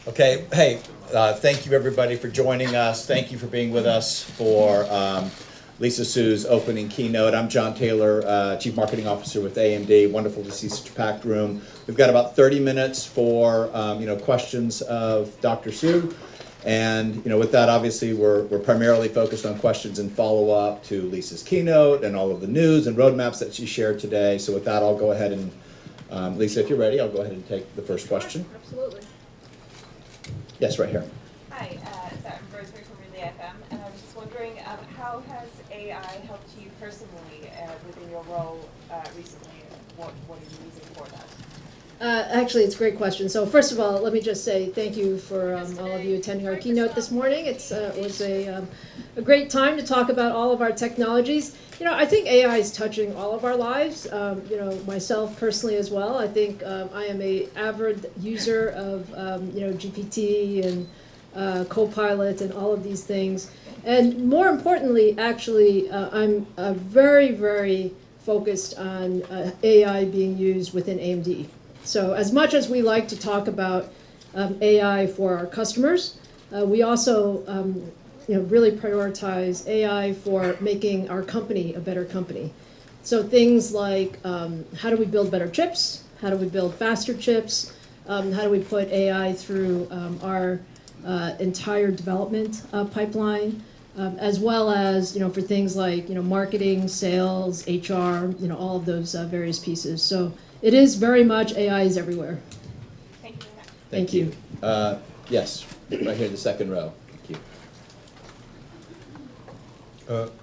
Okay, hey, thank you everybody for joining us. Thank you for being with us for Lisa Su's opening keynote. I'm John Taylor, Chief Marketing Officer with AMD. Wonderful to see such a packed room. We've got about 30 minutes for questions of Dr. Su. And with that, obviously, we're primarily focused on questions and follow-up to Lisa's keynote and all of the news and roadmaps that she shared today. So with that, I'll go ahead and, Lisa, if you're ready, I'll go ahead and take the first question. Absolutely. Yes, right here. Hi, so I'm Rosemary from Relay FM, and I was just wondering, how has AI helped you personally within your role recently, and what are you using for that? Actually, it's a great question. So first of all, let me just say thank you for all of you attending our keynote this morning. It was a great time to talk about all of our technologies. I think AI is touching all of our lives, myself personally as well. I think I am an avid user of, GPT and Copilot and all of these things. And more importantly, actually, I'm very, very focused on AI being used within AMD. So as much as we like to talk about AI for our customers, we also really prioritize AI for making our company a better company. So things like how do we build better chips? How do we build faster chips? How do we put AI through our entire development pipeline? As well as for things like marketing, sales, HR, all of those various pieces. So it is very much AI is everywhere. Thank you very much. Thank you. Yes, right here in the second row. Thank you.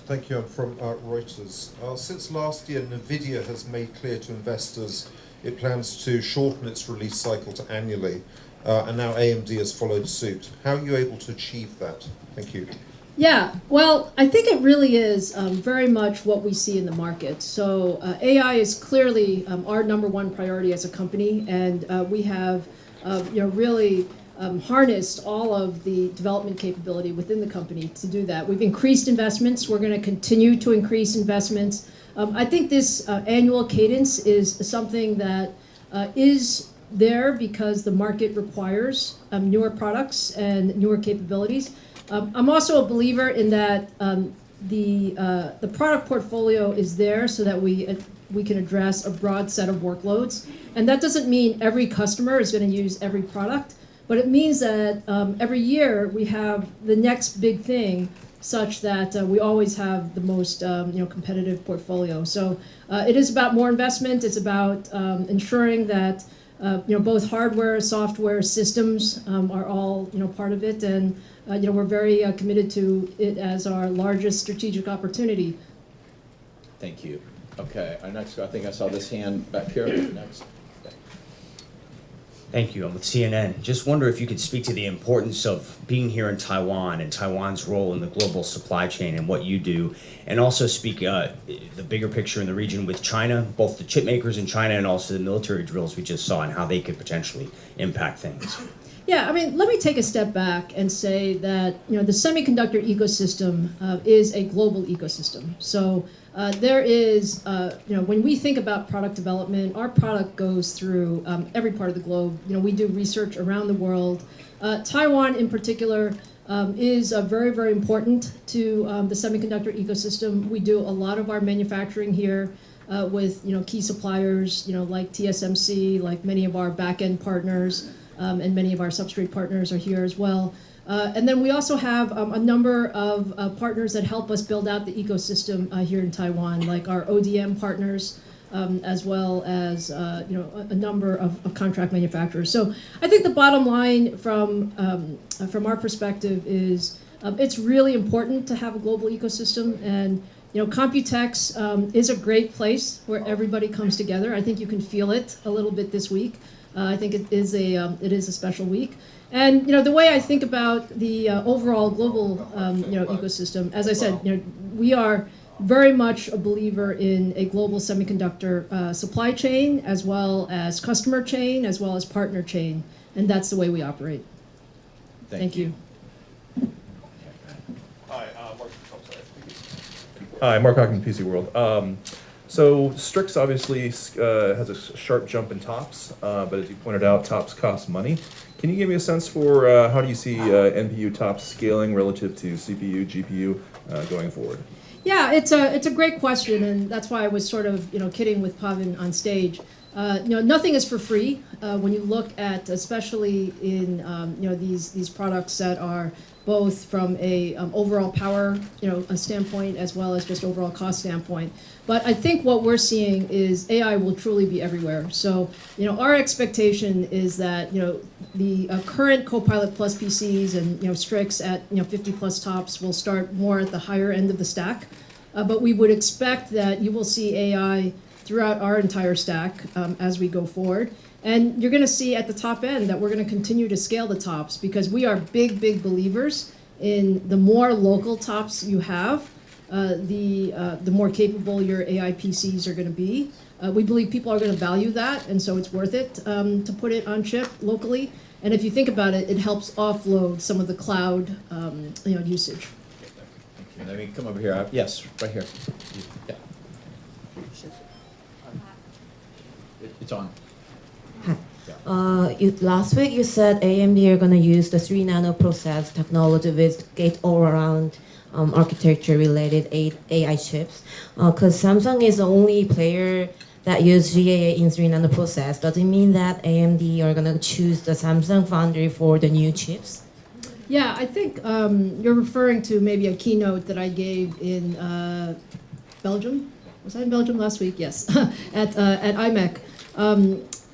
Thank you. I'm from Reuters. Since last year, NVIDIA has made clear to investors it plans to shorten its release cycle to annually, and now AMD has followed suit. How are you able to achieve that? Thank you. Yeah, well, I think it really is very much what we see in the market. So AI is clearly our number one priority as a company, and we have really harnessed all of the development capability within the company to do that. We've increased investments. We're going to continue to increase investments. I think this annual cadence is something that is there because the market requires newer products and newer capabilities. I'm also a believer in that the product portfolio is there so that we can address a broad set of workloads. And that doesn't mean every customer is going to use every product, but it means that every year we have the next big thing such that we always have the most competitive portfolio. So it is about more investment. It's about ensuring that both hardware, software, systems are all part of it, and we're very committed to it as our largest strategic opportunity. Thank you. Okay, our next, I think I saw this hand back here. Next. Thank you. I'm with CNN. Just wonder if you could speak to the importance of being here in Taiwan and Taiwan's role in the global supply chain and what you do, and also speak the bigger picture in the region with China, both the chip makers in China and also the military drills we just saw and how they could potentially impact things. Yeah, I mean, let me take a step back and say that the semiconductor ecosystem is a global ecosystem. So there is, when we think about product development, our product goes through every part of the globe. We do research around the world. Taiwan, in particular, is very, very important to the semiconductor ecosystem. We do a lot of our manufacturing here with key suppliers, like TSMC, like many of our back-end partners. And many of our substrate partners are here as well. And then we also have a number of partners that help us build out the ecosystem here in Taiwan, like our ODM partners, as well as a number of contract manufacturers. So I think the bottom line from our perspective is it's really important to have a global ecosystem, and Computex is a great place where everybody comes together. I think you can feel it a little bit this week. I think it is a special week, and the way I think about the overall global ecosystem, as I said, we are very much a believer in a global semiconductor supply chain, as well as customer chain, as well as partner chain, and that's the way we operate. Thank you. Hi, Mark. Oh, sorry. Hi, Mark Hockman, PC World. So Strix obviously has a sharp jump in TOPS, but as you pointed out, TOPS costs money. Can you give me a sense for how do you see NPU TOPS scaling relative to CPU, GPU going forward? Yeah, it's a great question, and that's why I was sort of kidding with Pavan on stage. Nothing is for free. When you look at, especially in these products that are both from a overall power a standpoint as well as just overall cost standpoint. But I think what we're seeing is AI will truly be everywhere. So our expectation is that the current Copilot Plus PCs and Strix at 50 plus TOPS will start more at the higher end of the stack. But we would expect that you will see AI throughout our entire stack as we go forward. And you're going to see at the top end that we're going to continue to scale the TOPS because we are big believers in the more local TOPS you have, the more capable your AI PCs are going to be. We believe people are going to value that, and so it's worth it to put it on chip locally. And if you think about it, it helps offload some of the cloud usage. Thank you. Let me come over here. Yes, right here. Yeah. It's on. Last week you said AMD are going to use the 3 nano process technology with gate-all-around architecture related AI chips. Because Samsung is the only player that use GAA in 3 nano process. Does it mean that AMD are going to choose the Samsung foundry for the new chips? Yeah, I think you're referring to maybe a keynote that I gave in Belgium. Was I in Belgium last week? Yes, at IMEC.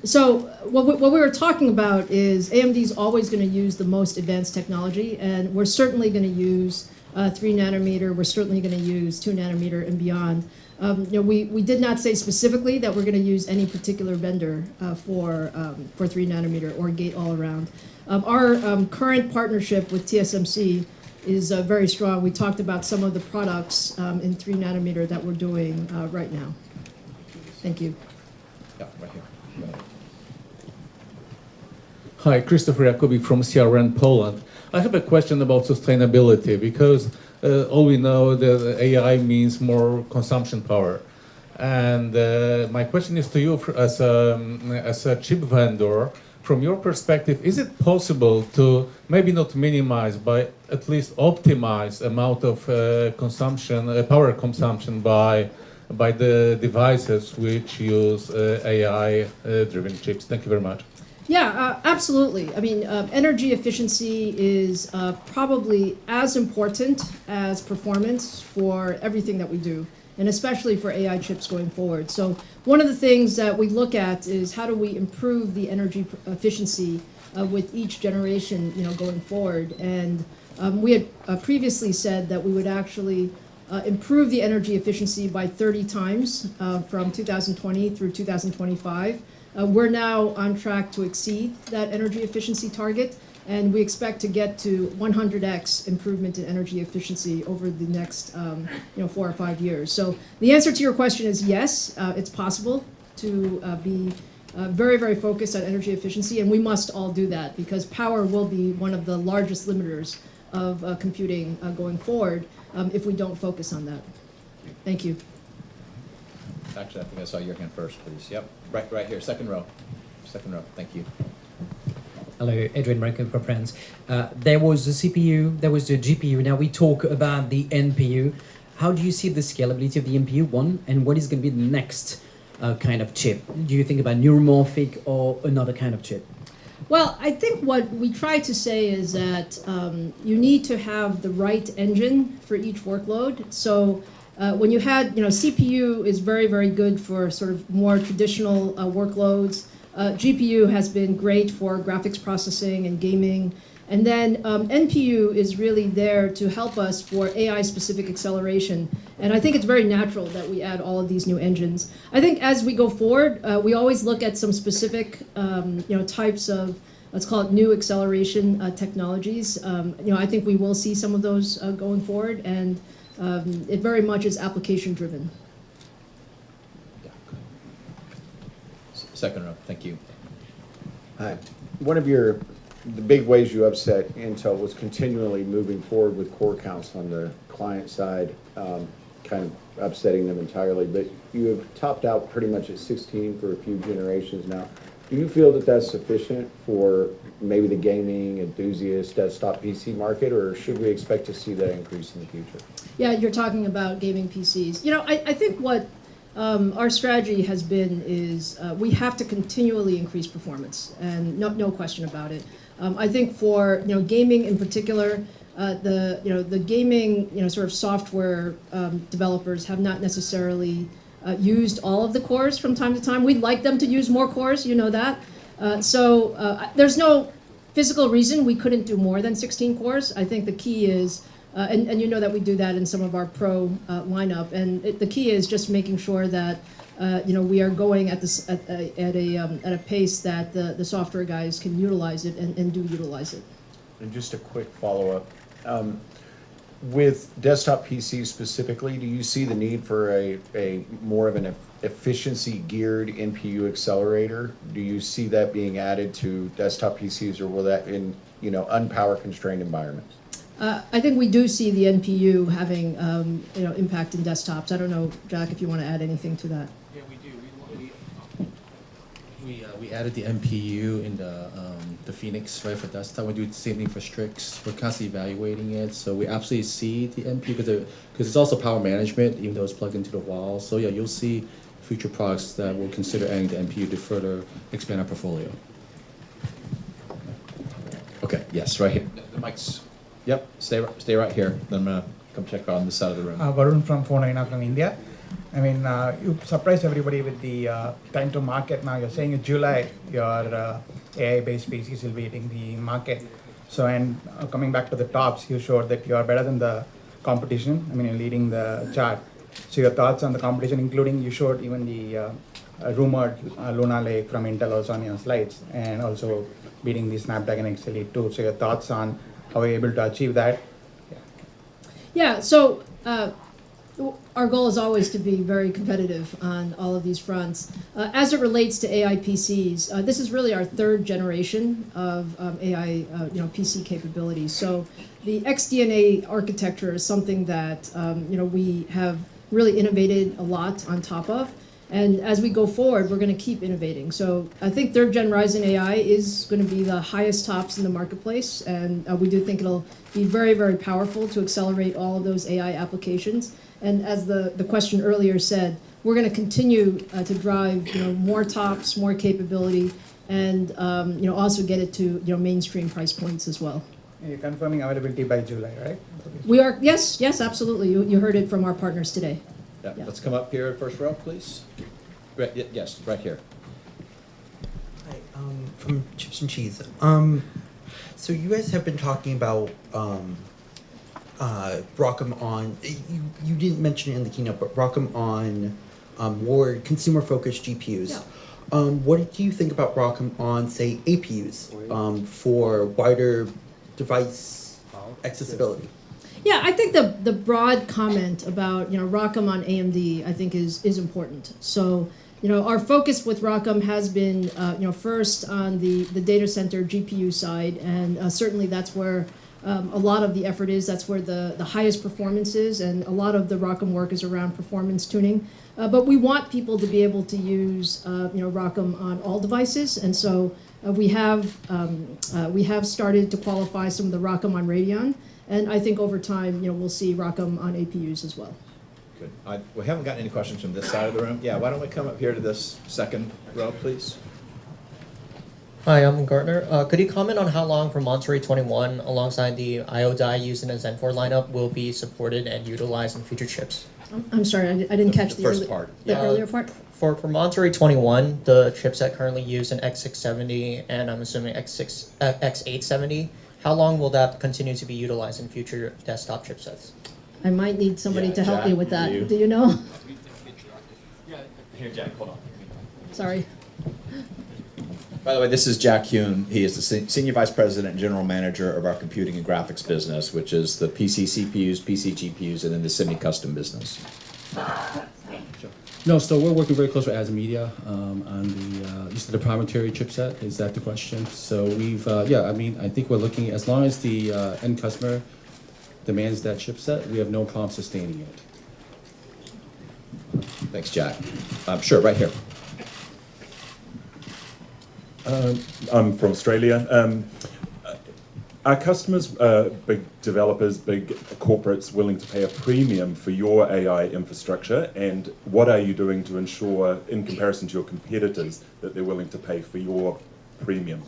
So what we were talking about is AMD is always going to use the most advanced technology, and we're certainly going to use 3 nanometer. We're certainly going to use 2 nanometer and beyond. We did not say specifically that we're going to use any particular vendor for 3 nanometer or gate all around. Our current partnership with TSMC is very strong. We talked about some of the products in 3 nanometer that we're doing right now. Thank you. Yeah, right here. Right. Hi, Christopher Jakobi from CRN Poland. I have a question about sustainability because all we know that AI means more consumption power. And my question is to you as a chip vendor. From your perspective, is it possible to maybe not minimize, but at least optimize amount of power consumption by the devices which use AI-driven chips? Thank you very much. Yeah, absolutely. I mean, energy efficiency is probably as important as performance for everything that we do, and especially for AI chips going forward. So one of the things that we look at is how do we improve the energy efficiency with each generation, going forward. And we had previously said that we would actually improve the energy efficiency by 30 times from 2020 through 2025. We're now on track to exceed that energy efficiency target, and we expect to get to 100x improvement in energy efficiency over the next 4 or 5 years. So the answer to your question is yes, it's possible to be very focused on energy efficiency, and we must all do that because power will be one of the largest limiters of computing going forward if we don't focus on that. Thank you. Actually, I think I saw your hand first, please. Yep, right here, second row. Second row, thank you. Hello, Adrian Rankin for Friends. There was the CPU, there was the GPU. Now we talk about the NPU. How do you see the scalability of the NPU, one, and what is going to be the next kind of chip? Do you think about neuromorphic or another kind of chip? Well, I think what we try to say is that you need to have the right engine for each workload. So when you had, CPU is very good for sort of more traditional workloads. GPU has been great for graphics processing and gaming. And then NPU is really there to help us for AI-specific acceleration. And I think it's very natural that we add all of these new engines. I think as we go forward, we always look at some specific types of, let's call it new acceleration technologies. I think we will see some of those going forward, and it very much is application-driven. Second row, thank you. Hi. One of the big ways you upset Intel was continually moving forward with core counts on the client side. Can kind of upsetting them entirely, but you have topped out pretty much at 16 for a few generations now. Do you feel that that's sufficient for maybe the gaming enthusiast desktop PC market, or should we expect to see that increase in the future? Yeah, you're talking about gaming PCs. You know, I think what our strategy has been is we have to continually increase performance, and no question about it. I think for gaming in particular, the gaming sort of software developers have not necessarily used all of the cores from time to time. We'd like them to use more cores, you know that. So there's no physical reason we couldn't do more than 16 cores. I think the key is, and you know that we do that in some of our pro lineup, and the key is just making sure that we are going at a pace that the software guys can utilize it and do utilize it. And just a quick follow-up. With desktop PCs specifically, do you see the need for a more of an efficiency geared NPU accelerator? Do you see that being added to desktop PCs, or will that in unpower constrained environments? I think we do see the NPU having impact in desktops. I don't know, Jack, if you want to add anything to that. Yeah, we do. We added the NPU in the Phoenix, right, for desktop. We do the same thing for Strix. We're constantly evaluating it, so we absolutely see the NPU because it's also power management, even though it's plugged into the wall. So yeah, you'll see future products that will consider adding the NPU to further expand our portfolio. Okay, yes, right here. The mic's, yep, stay right here. Then I'm gonna come check on this side of the room. Varun from Phone9 from India. I mean, you surprised everybody with the time to market. Now you're saying in July your AI-based PCs will be hitting the market. So, and coming back to the tops, you showed that you are better than the competition. I mean, you're leading the chart. So your thoughts on the competition, including you showed even the rumored Luna Lake from Intel also on your slides, and also beating the Snapdragon X Elite 2. So your thoughts on how you're able to achieve that? Yeah, so our goal is always to be very competitive on all of these fronts. As it relates to AI PCs, this is really our third generation of AI PC capabilities. So the XDNA architecture is something that we have really innovated a lot on top of. And as we go forward, we're going to keep innovating. So I think third gen Ryzen AI is going to be the highest tops in the marketplace. And we do think it'll be very, very powerful to accelerate all of those AI applications. And as the question earlier said, we're going to continue to drive more tops, more capability, and also get it to mainstream price points as well. You're confirming availability by July, right? We are, yes, absolutely. You heard it from our partners today. Yeah. Yeah. Let's come up here, first row, please. Right, yes, right here. Hi, from Chips and Cheese. So you guys have been talking about Broadcom on, you didn't mention it in the keynote, but Broadcom on more consumer-focused GPUs. Yeah. What do you think about Broadcom on, say, APUs for wider device accessibility? Yeah, I think the broad comment about ROCm on AMD I think is important. So our focus with ROCm has been first on the data center GPU side, and certainly that's where a lot of the effort is. That's where the highest performance is, and a lot of the ROCm work is around performance tuning. But we want people to be able to use ROCm on all devices, and so we have started to qualify some of the ROCm on Radeon. And I think over time, we'll see ROCm on APUs as well. Good. We haven't gotten any questions from this side of the room. Yeah, why don't we come up here to this second row, please? Hi, I'm Gartner. Could you comment on how long Promontory 21, alongside the I/O die used in the Zen 4 lineup, will be supported and utilized in future chips? I'm sorry, I didn't catch the first part. The earlier part. For Promontory 21, the chipset currently used in X670 and I'm assuming X870, how long will that continue to be utilized in future desktop chipsets? I might need somebody to help Jack, me with that. you. Do you know? Here, Jack, hold on. Sorry. By the way, this is Jack Huhn. He is the Senior Vice President and General Manager of our Computing and Graphics business, which is the PC CPUs, PC GPUs, and then the semi-custom business. No, so we're working very close with ASMedia on the you said the proprietary chipset. Is that the question? So we've I think we're looking, as long as the end customer demands that chipset, we have no problem sustaining it. Thanks, Jack. Sure, right here. I'm from Australia. Are customers, big developers, big corporates willing to pay a premium for your AI infrastructure? And what are you doing to ensure, in comparison to your competitors, that they're willing to pay for your premium?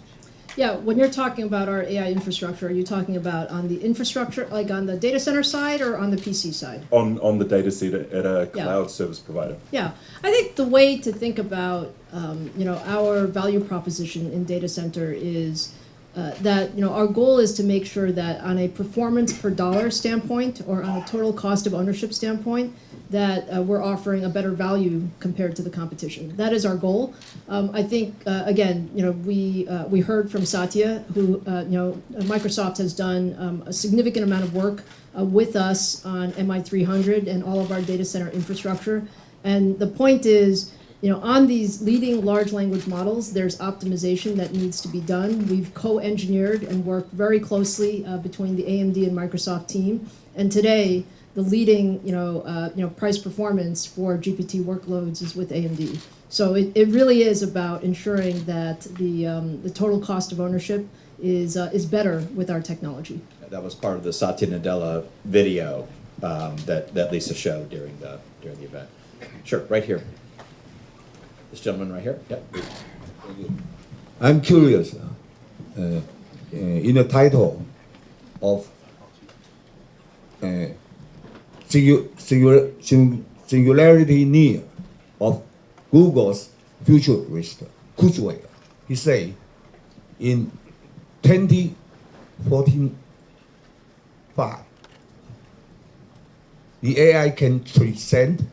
Yeah, when you're talking about our AI infrastructure, are you talking about on the infrastructure, like on the data center side or on the PC side? On the data center at a cloud service provider. Yeah, I think the way to think about our value proposition in data center is that our goal is to make sure that on a performance per dollar standpoint or on a total cost of ownership standpoint, that we're offering a better value compared to the competition. That is our goal. I think again, we heard from Satya, who Microsoft has done a significant amount of work with us on MI300 and all of our data center infrastructure. And the point is, on these leading large language models, there's optimization that needs to be done. We've co-engineered and worked very closely between the AMD and Microsoft team. And today, the leading price performance for GPT workloads is with AMD. So it really is about ensuring that the total cost of ownership is better with our technology. That was part of the Satya Nadella video that Lisa showed during the event. Sure, right here. This gentleman right here. Yep. I'm curious. In the title of singularity near of Google's futurist Kurzweil, he say in 2045 the AI can transcend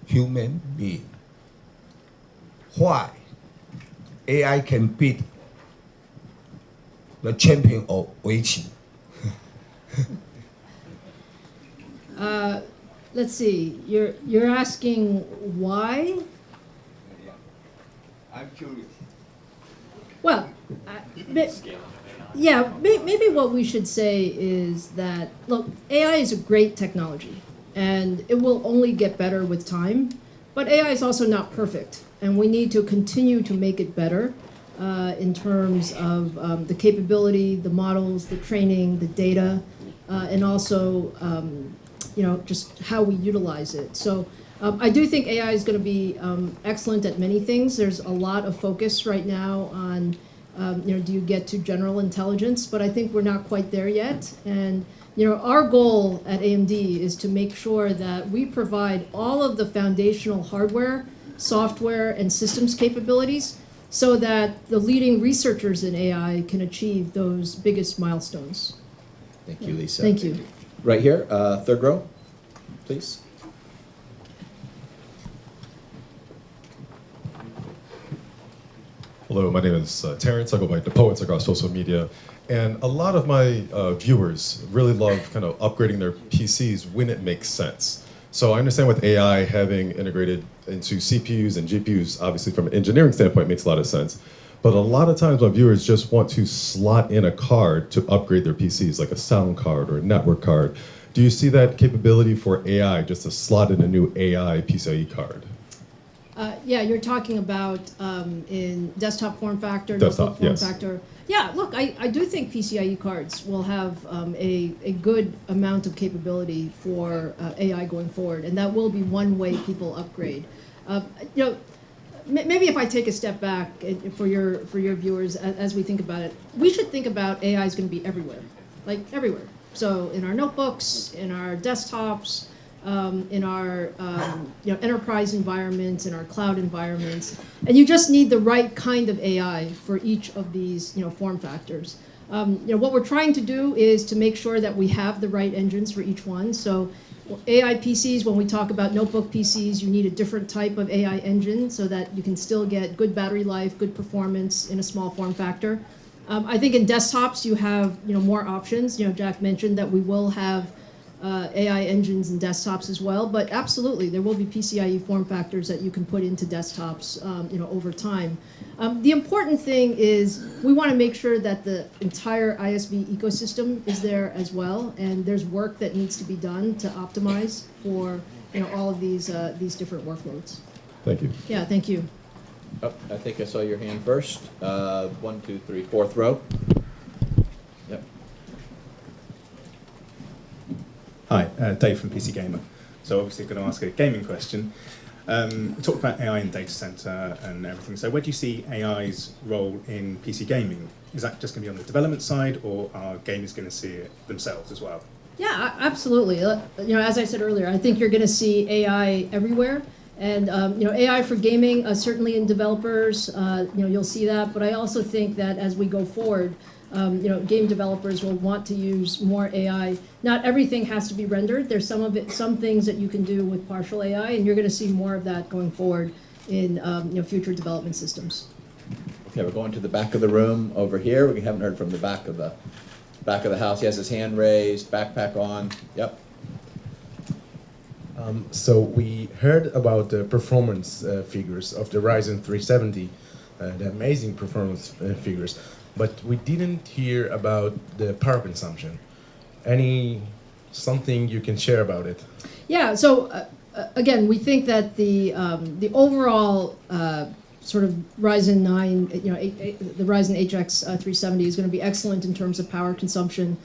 human being. Why AI can beat the champion of Weiqi? Let's see. You're asking why? I'm curious. Well, yeah, maybe what we should say is that, look, AI is a great technology, and it will only get better with time, but AI is also not perfect, and we need to continue to make it better in terms of the capability, the models, the training, the data, and also just how we utilize it. So I do think AI is going to be excellent at many things. There's a lot of focus right now on, do you get to general intelligence? But I think we're not quite there yet. And our goal at AMD is to make sure that we provide all of the foundational hardware, software, and systems capabilities so that the leading researchers in AI can achieve those biggest milestones. Thank you, Lisa. Thank you. Right here, third row, please. Hello, my name is Terrence. I go by The Poets across social media. And a lot of my viewers really love kind of upgrading their PCs when it makes sense. So I understand with AI having integrated into CPUs and GPUs, obviously from an engineering standpoint, makes a lot of sense. But a lot of times my viewers just want to slot in a card to upgrade their PCs, like a sound card or a network card. Do you see that capability for AI, just to slot in a new AI PCIe card? Yeah, you're talking about in desktop form factor, Desktop, notebook form yes. factor. Yeah, look, I do think PCIe cards will have a good amount of capability for AI going forward, and that will be one way people upgrade. Maybe if I take a step back for your viewers as we think about it, we should think about AI is going to be everywhere, like everywhere. So in our notebooks, in our desktops, in our enterprise environments, in our cloud environments, and you just need the right kind of AI for each of these form factors. What we're trying to do is to make sure that we have the right engines for each one. So AI PCs, when we talk about notebook PCs, you need a different type of AI engine so that you can still get good battery life, good performance in a small form factor. I think in desktops you have more options. Jack mentioned that we will have AI engines in desktops as well, but absolutely there will be PCIe form factors that you can put into desktops over time. The important thing is we want to make sure that the entire ISV ecosystem is there as well, and there's work that needs to be done to optimize for all of these different workloads. Thank you. Yeah, thank you. Oh, I think I saw your hand first. 1, 2, 3, fourth row. Yep. Hi, Dave from PC Gamer. So obviously going to ask a gaming question. We talked about AI in data center and everything. So where do you see AI's role in PC gaming? Is that just going to be on the development side, or are gamers going to see it themselves as well? Yeah, absolutely. As I said earlier, I think you're going to see AI everywhere. And AI for gaming, certainly in developers, you'll see that. But I also think that as we go forward, game developers will want to use more AI. Not everything has to be rendered. There's some things that you can do with partial AI, and you're going to see more of that going forward in future development systems. Okay, we're going to the back of the room over here. We haven't heard from the back of the house. He has his hand raised, backpack on. Yep. So we heard about the performance figures of the Ryzen 370, the amazing performance figures, but we didn't hear about the power consumption. Something you can share about it? Yeah. So again, we think that the overall sort of Ryzen 9, the Ryzen HX 370 is going to be excellent in terms of power consumption.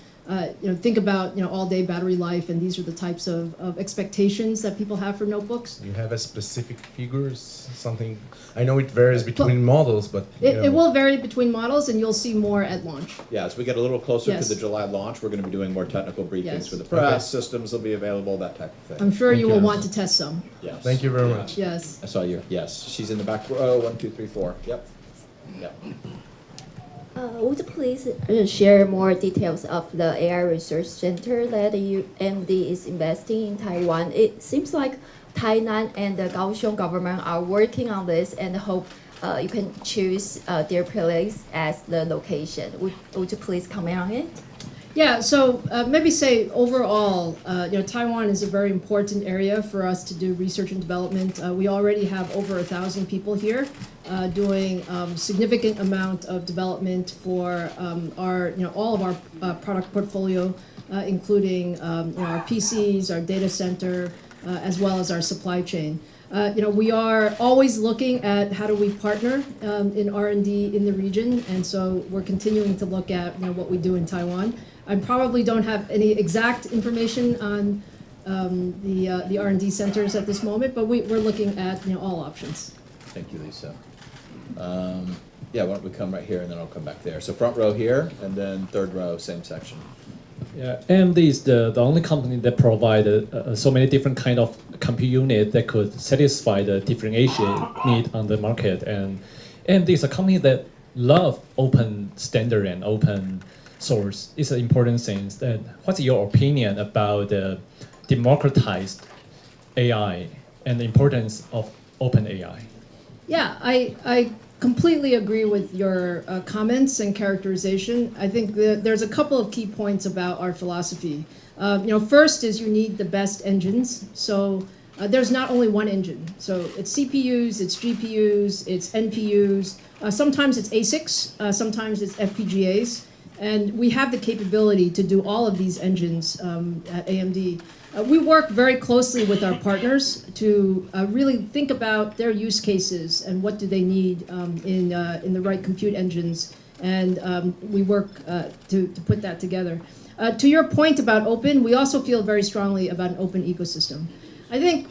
Think about all-day battery life, and these are the types of expectations that people have for notebooks. You have a specific figures, something? I know it varies between models, but it will vary between models, and you'll see more at launch. Yeah, as we get a little closer Yes. to the July launch, we're going to be doing more technical briefings Yes. for the press. Systems will be available, that type of thing. I'm sure you will you. want to test some. Yes. Thank you very much. Yes. I saw you. Yes, she's in the back row. 1, 2, 3, 4. Yep. Yep. Would you please share more details of the AI research center that AMD is investing in Taiwan? It seems like Tainan and the Kaohsiung government are working on this and hope you can choose their place as the location. Would you please comment on it? Yeah, so maybe say overall, Taiwan is a very important area for us to do research and development. We already have over 1,000 people here doing significant amount of development for all of our product portfolio, including our PCs, our data center, as well as our supply chain. We are always looking at how do we partner in R&D in the region, and so we're continuing to look at what we do in Taiwan. I probably don't have any exact information on the R&D centers at this moment, but we're looking at all options. Thank you, Lisa. Yeah, why don't we come right here, and then I'll come back there. So front row here, and then third row, same section. Yeah, AMD is the only company that provide so many different kind of compute unit that could satisfy the differentiation need on the market. And AMD is a company that love open standard and open source. It's an important thing. That what's your opinion about the democratized AI and the importance of open AI? Yeah, I completely agree with your comments and characterization. I think that there's a couple of key points about our philosophy. First is you need the best engines. So there's not only one engine. So it's CPUs, it's GPUs, it's NPUs. Sometimes it's ASICs, sometimes it's FPGAs. And we have the capability to do all of these engines at AMD. We work very closely with our partners to really think about their use cases and what do they need in the right compute engines, and we work to put that together. To your point about open, we also feel very strongly about an open ecosystem. I think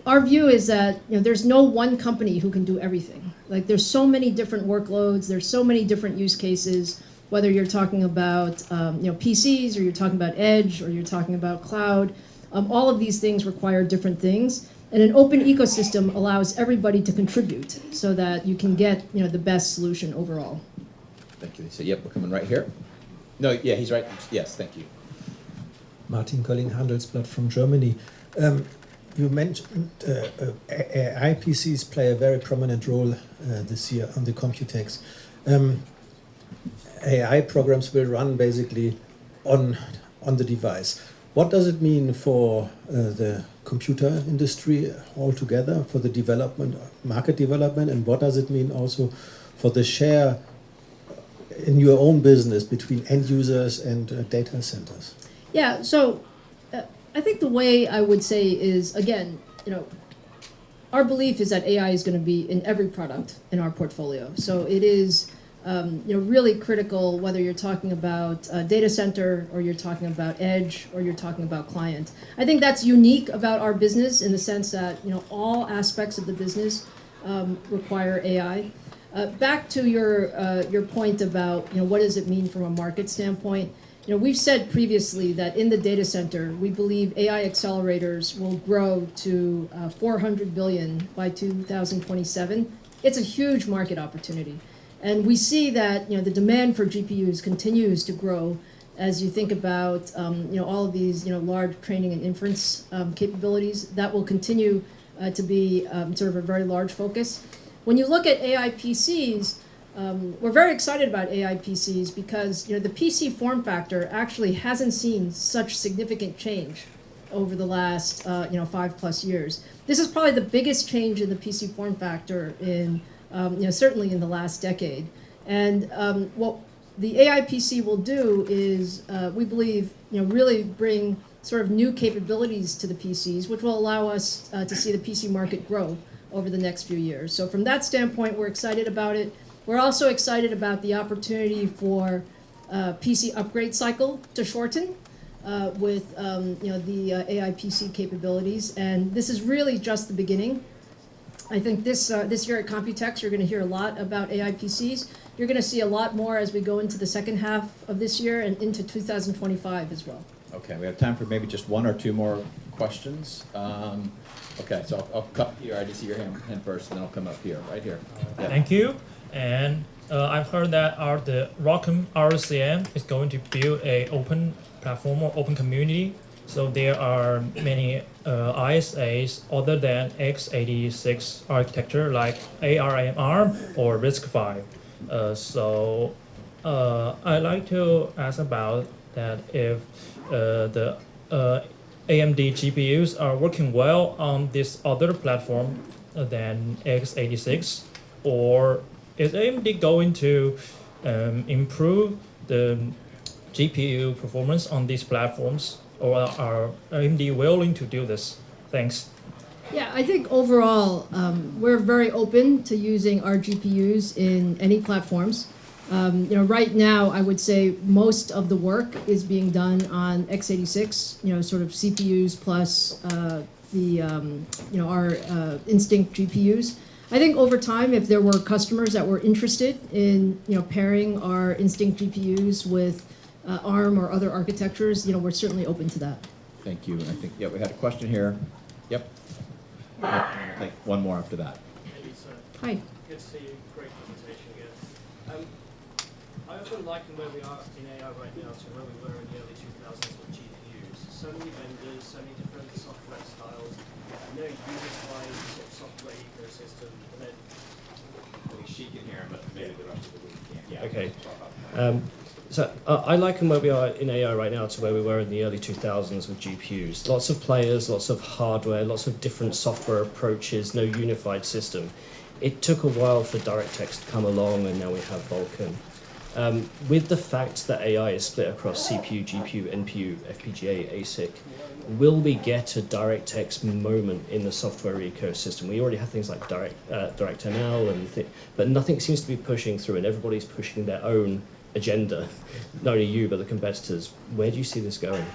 our view is that there's no one company who can do everything. Like there's so many different workloads, there's so many different use cases. Whether you're talking about PCs, or you're talking about edge, or you're talking about cloud, all of these things require different things. And an open ecosystem allows everybody to contribute so that you can get the best solution overall. Thank you, Lisa. Yep, we're coming right here. No, yeah, he's right. Yes, thank you. Martin Colling, Handelsblatt from Germany. You mentioned AI PCs play a very prominent role this year on the Computex. AI programs will run basically on the device. What does it mean for the computer industry altogether, for the development, market development, and what does it mean also for the share in your own business between end users and data centers? Yeah, so I think the way I would say is, again, our belief is that AI is going to be in every product in our portfolio. So it is really critical whether you're talking about data center or you're talking about edge or you're talking about client. I think that's unique about our business in the sense that all aspects of the business require AI. Back to your point about what does it mean from a market standpoint. We've said previously that in the data center, we believe AI accelerators will grow to $400 billion by 2027. It's a huge market opportunity. And we see that the demand for GPUs continues to grow as you think about all of these large training and inference capabilities. That will continue to be sort of a very large focus. When you look at AI PCs, we're very excited about AI PCs because the PC form factor actually hasn't seen such significant change over the last 5+ years. This is probably the biggest change in the PC form factor in certainly in the last decade. And what the AI PC will do is, we believe, really bring sort of new capabilities to the PCs, which will allow us to see the PC market grow over the next few years. So from that standpoint, we're excited about it. We're also excited about the opportunity for PC upgrade cycle to shorten with the AI PC capabilities. And this is really just the beginning. I think this year at Computex, you're going to hear a lot about AI PCs. You're going to see a lot more as we go into the second half of this year and into 2025 as well. Okay, we have time for maybe just one or two more questions. Okay, so I'll come here. I just see your hand first, and then I'll come up here, right here. Yeah. Thank you. And I've heard that the ROCm RCM is going to build a open platform or open community. So there are many ISAs other than x86 architecture like ARM or RISC-V. So I'd like to ask about that if the AMD GPUs are working well on this other platform than x86, or is AMD going to improve the GPU performance on these platforms, or are AMD willing to do this? Thanks. Yeah, I think overall, we're very open to using our GPUs in any platforms. Right now, I would say most of the work is being done on x86, sort of CPUs plus our Instinct GPUs. I think over time, if there were customers that were interested in pairing our Instinct GPUs with ARM or other architectures, we're certainly open to that. Thank you. I think, we had a question here. Yep. I think one more after that. Hi. Good to see you. Great presentation again. I often liken where we are in AI right now to where we were in the early 2000s with GPUs. So many vendors, so many different software styles, no unified sort of software ecosystem. And then I think she can hear him, but maybe the rest of the group can't. Yeah. Okay. So I liken where we are in AI right now to where we were in the early 2000s with GPUs. Lots of players, lots of hardware, lots of different software approaches, no unified system. It took a while for DirectX to come along, and now we have Vulkan. With the fact that AI is split across CPU, GPU, NPU, FPGA, ASIC, will we get a DirectX moment in the software ecosystem? We already have things like DirectML, but nothing seems to be pushing through, and everybody's pushing their own agenda, not only you, but the competitors. Where do you see this going?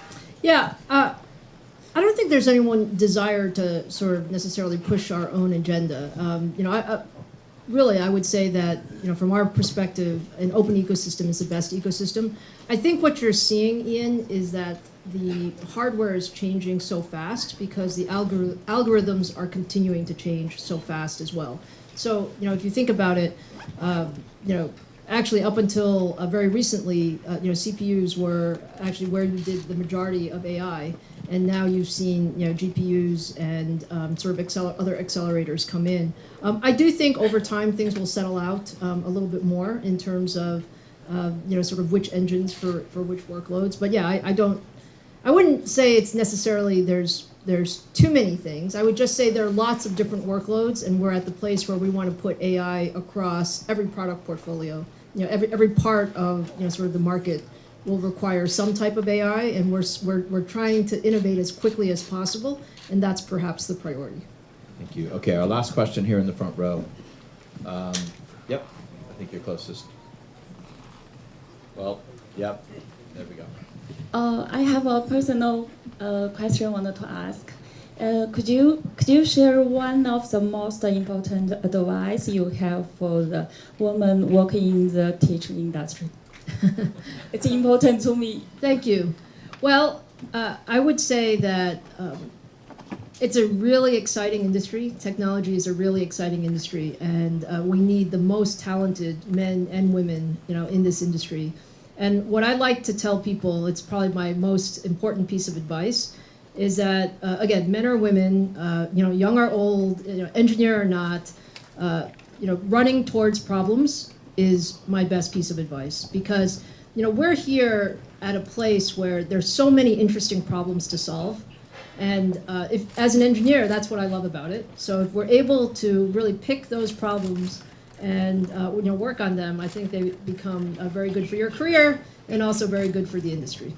Yeah, I don't think there's anyone's desire to sort of necessarily push our own agenda. I would say that, from our perspective, an open ecosystem is the best ecosystem. I think what you're seeing, Ian, is that the hardware is changing so fast because the algorithms are continuing to change so fast as well. So, if you think about it, actually up until very recently, CPUs were actually where you did the majority of AI. And now you've seen GPUs and sort of other accelerators come in. I do think over time things will settle out a little bit more in terms of sort of which engines for which workloads. But yeah, I wouldn't say it's necessarily there's too many things. I would just say there are lots of different workloads, and we're at the place where we want to put AI across every product portfolio. Every part of sort of the market will require some type of AI, and we're trying to innovate as quickly as possible, and that's perhaps the priority. Thank you. Okay, our last question here in the front row. Yep, I think you're closest. Well, yep, there we go. I have a personal question I wanted to ask. Could you share one of the most important advice you have for the women working in the teaching industry? It's important to me. Thank you. Well, I would say that it's a really exciting industry. Technology is a really exciting industry, and we need the most talented men and women, in this industry. And what I like to tell people, it's probably my most important piece of advice, is that again, men or women, young or old, engineer or not, running towards problems is my best piece of advice, because we're here at a place where there's so many interesting problems to solve. And if, as an engineer, that's what I love about it. So if we're able to really pick those problems and work on them, I think they become very good for your career and also very good for the industry.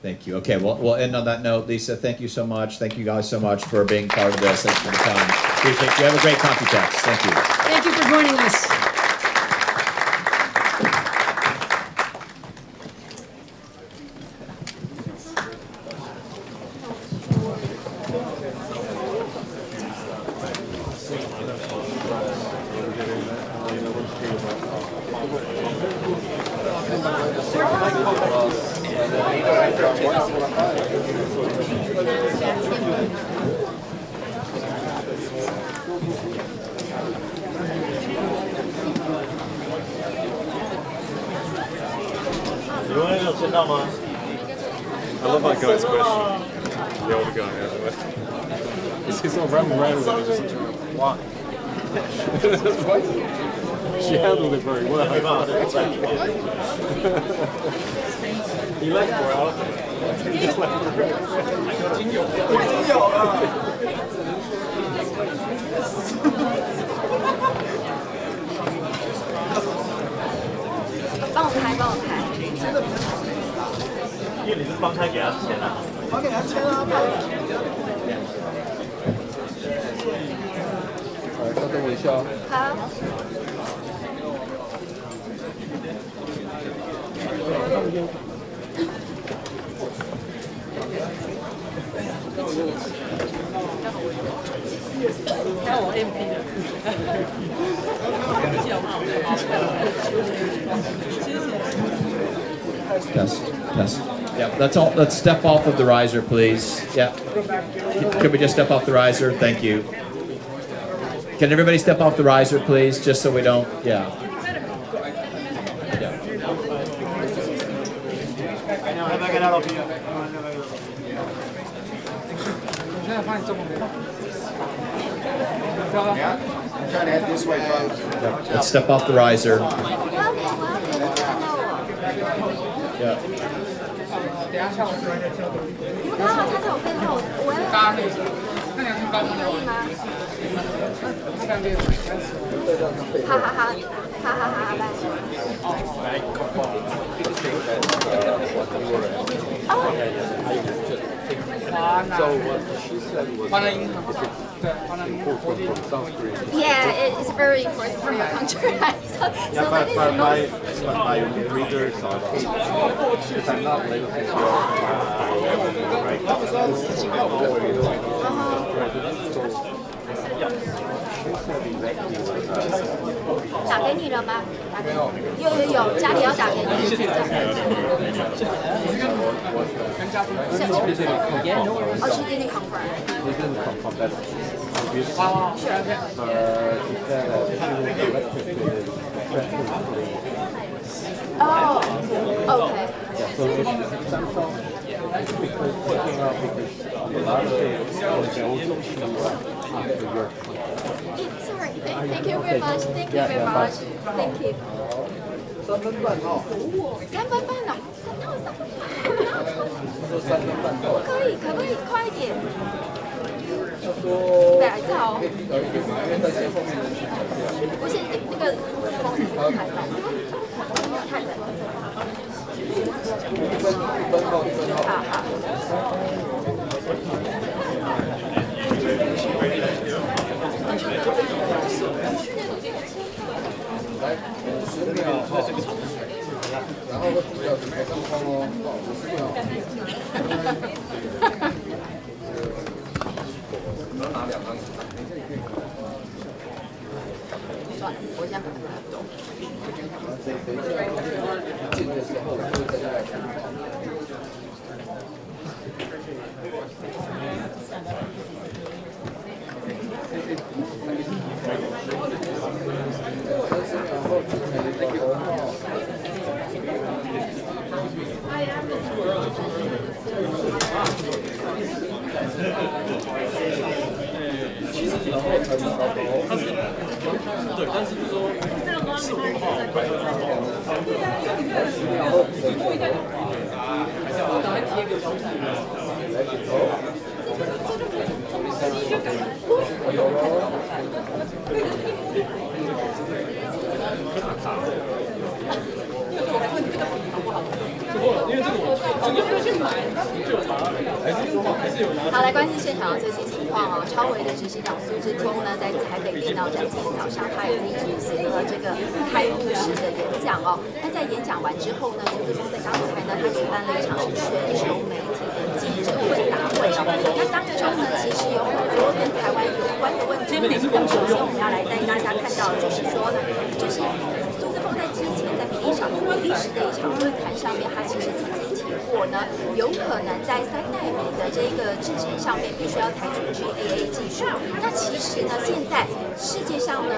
Thank you. Okay, well, we'll end on that note. Lisa, thank you so much. Thank you guys so much for being part of this. Thanks for the time. Appreciate you. Have a great COMPUTEX. Thank you. Thank you for joining us. I love that guy's question. The older guy, yeah. He's not running around with it, just why? She handled it very well. He left for us. He just left for因为你是帮他给他签啊，我给他签啊。来，稍等我一下。好。看我 MP 的。谢谢。Test, test. Yeah, that's all. Let's step off of the riser, please. Yeah. Could we just step off the riser? Thank you. Can everybody step off the riser, please, just so we don't, yeah. I'm trying to head this way, folks. Yeah. Let's step off the riser. Yeah. 等一下下午出来再交流。你们刚好他在我背后，我要搭配。那两天高可以吗？那两天好好好，好好好，拜。华南银行。对，华南银行。Yeah, it's very important for your country. So that is my readers are because I'm not linked to your 打给你了吗？打给有，家里要打给你。哦，she didn't confirm. He didn't confirm that. He said Oh, okay. Yeah, so Samsung is picking up because a lot of things also after your Sorry, thank you very much. Thank you very much. Thank you. 3分半哦。3分半哦，3分半。可以，可不可以快一点？对，最好。不是那个风太大，太冷。然后要开双方哦，50秒。我要拿2张。算了，我先把它拿走。等一下，进的时候就再来看。对，但是说是我的话，好，来关心现场的最新情况哦。超微的执行长苏志峰呢，在台北电脑展今天早上，他已经举行了这个开幕式的演讲哦。那在演讲完之后呢，苏志峰在刚才呢，他举办了一场是全球媒体的记者问答会哦。那当中呢，其实有很多跟台湾有关的问题。首先我们要来带大家看到的就是说呢，就是苏志峰在之前在比利时的一场论坛上面，他其实曾经提过呢，有可能在3奈米的这个制程上面必须要采取 GAA 技术。那其实呢，现在世界上呢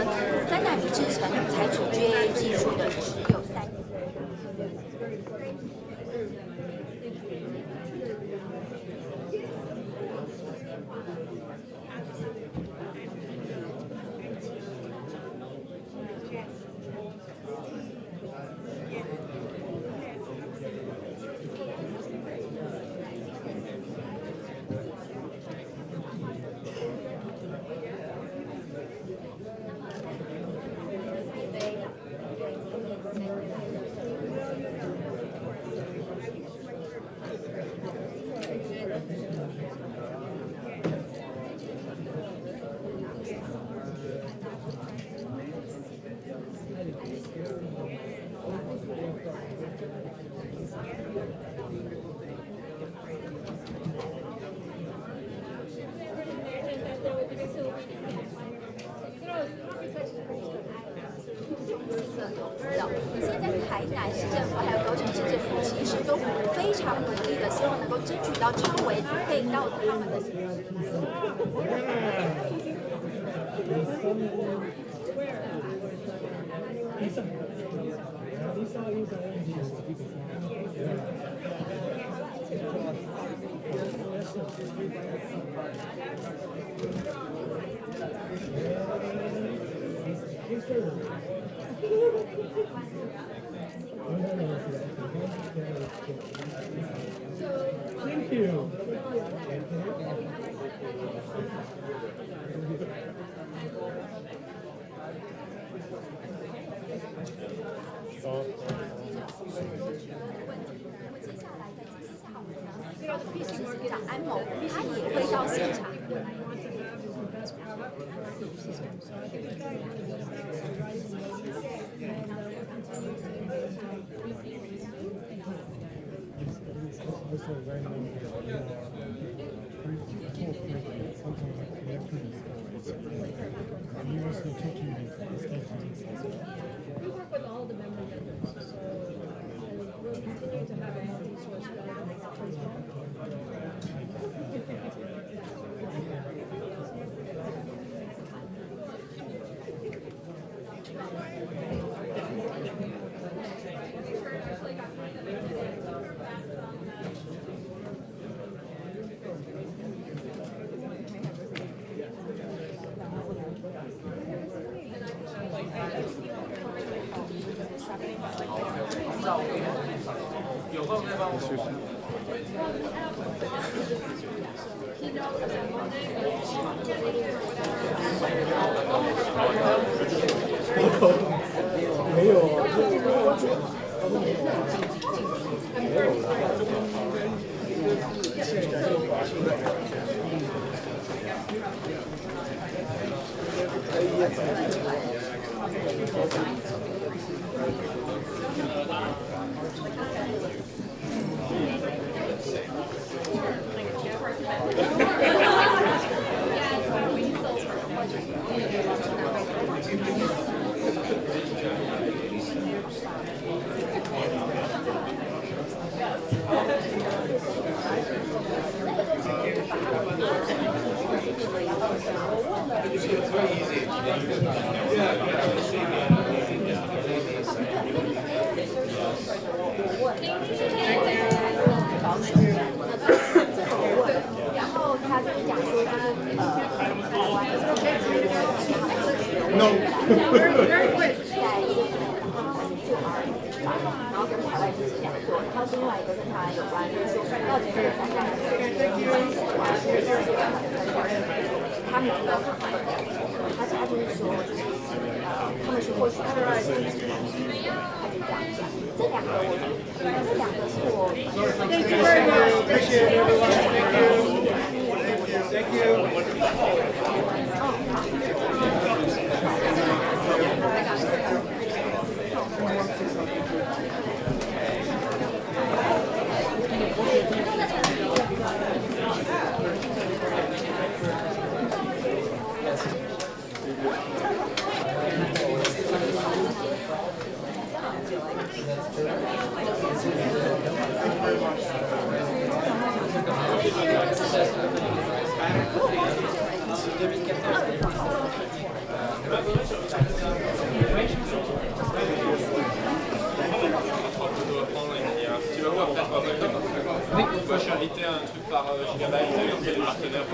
，3奈米制程采取 GAA 技术的只有3。现在台南市政府还有高雄市政府其实都非常努力的，希望能够争取到超微可以到他们的。Thank you. TVBS 执行长安某，他也会到现场。We work with all the member vendors, so we'll continue to have a multi-source 然后他就是讲说，就是台湾然后跟台湾进行合作，然后另外一个跟台湾有关，就是说到底这个三大他们都他就是说，就是他们是或许他们是他就这样讲，这两个是我。Moi, je suis invité à un truc par gigabyte, c'est les partenaires.